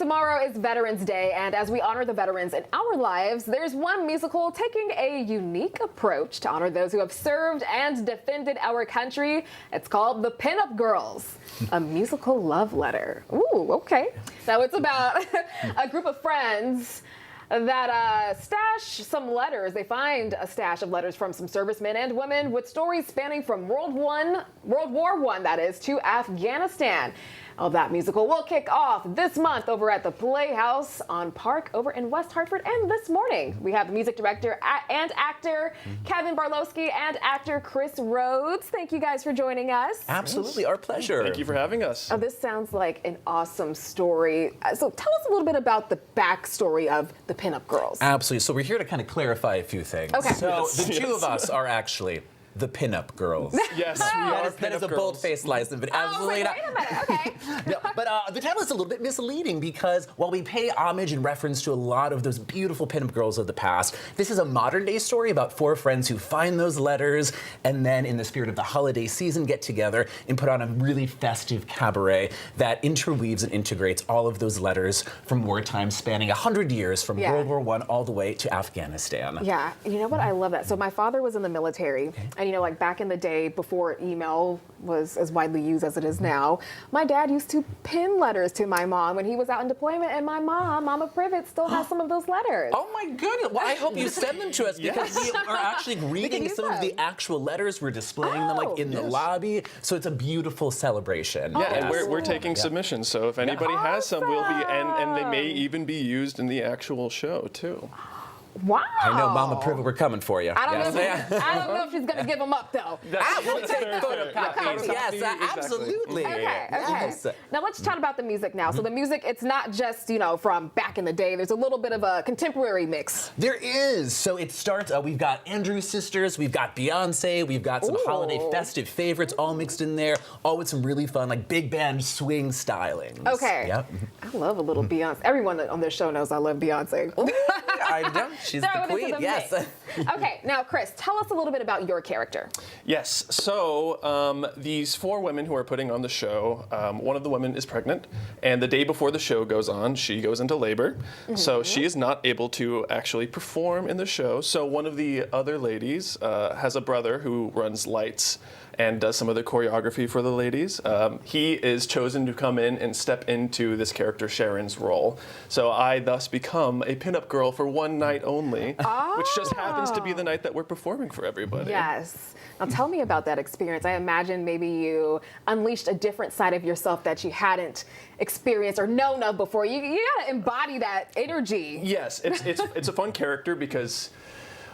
tomorrow is Veterans Day, and as we honor the veterans in our lives, there's one musical taking a unique approach to honor those who have served and defended our country. It's called The Pinup Girls, a musical love letter. Ooh, okay. So it's about a group of friends that stash some letters. They find a stash of letters from some servicemen and women with stories spanning from World War I, that is, to Afghanistan. All that musical will kick off this month over at the Playhouse on Park over in West Hartford. And this morning, we have the music director and actor Kevin Barlowski and actor Chris Rhodes. Thank you guys for joining us. Absolutely, our pleasure. Thank you for having us. Oh, this sounds like an awesome story. So tell us a little bit about the backstory of the Pinup Girls. Absolutely. So we're here to kind of clarify a few things. Okay. So the two of us are actually the Pinup Girls. Yes, we are. That is a bold-faced license, but absolutely not. Wait a minute. Okay. No, but the title is a little bit misleading because while we pay homage and reference to a lot of those beautiful pinup girls of the past, this is a modern-day story about four friends who find those letters and then, in the spirit of the holiday season, get together and put on a really festive cabaret that interweaves and integrates all of those letters from wartime spanning 100 years, from World War I all the way to Afghanistan. Yeah, you know what? I love that. So my father was in the military, and you know, like back in the day before email was as widely used as it is now, my dad used to pin letters to my mom when he was out in deployment, and my mom, Mama Privet, still has some of those letters. Oh my goodness! Well, I hope you send them to us because we are actually reading some of the actual letters. We're displaying them like in the lobby, so it's a beautiful celebration. Yeah, and we're taking submissions, so if anybody has some, we'll be, and they may even be used in the actual show too. Wow. I know, Mama Privet, we're coming for you. I don't know if she's going to give them up, though. We'll take photocopies. Yes, absolutely. Okay. Yes. Now let's chat about the music now. So the music, it's not just, you know, from back in the day. There's a little bit of a contemporary mix. There is. So it starts, we've got Andrews Sisters, we've got Beyonce, we've got some holiday festive favorites all mixed in there, all with some really fun, like big band swing stylings. Okay. Yep. I love a little Beyonce. Everyone on this show knows I love Beyonce. I know. She's the queen, yes. Okay, now Chris, tell us a little bit about your character. Yes, so these four women who are putting on the show, one of the women is pregnant, and the day before the show goes on, she goes into labor. So she is not able to actually perform in the show. So one of the other ladies has a brother who runs lights and does some of the choreography for the ladies. He is chosen to come in and step into this character Sharon's role. So I thus become a pinup girl for one night only, which just happens to be the night that we're performing for everybody. Yes. Now tell me about that experience. I imagine maybe you unleashed a different side of yourself that you hadn't experienced or known of before. You gotta embody that energy. Yes, it's a fun character because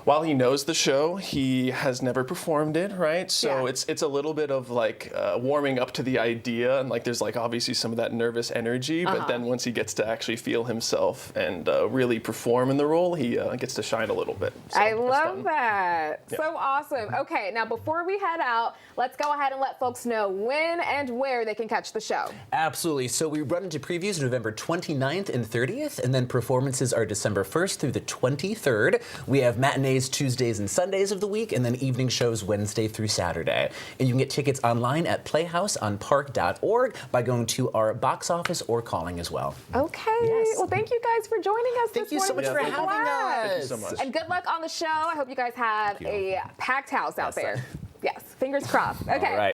while he knows the show, he has never performed it, right? So it's a little bit of like warming up to the idea, and like there's like obviously some of that nervous energy, but then once he gets to actually feel himself and really perform in the role, he gets to shine a little bit. So I love that. Yeah. So awesome. Okay, now before we head out, let's go ahead and let folks know when and where they can catch the show. Absolutely. So we run into previews November 29th and 30th, and then performances are December 1st through the 23rd. We have matinees Tuesdays and Sundays of the week, and then evening shows Wednesday through Saturday. And you can get tickets online at playhouseonpark.org by going to our box office or calling as well. Okay. Yes. Well, thank you guys for joining us Thank this you so morning. much for having us. Thank you so much. And good luck on the show. I hope you guys have a packed house out there. Yes. Fingers crossed. Okay. All right.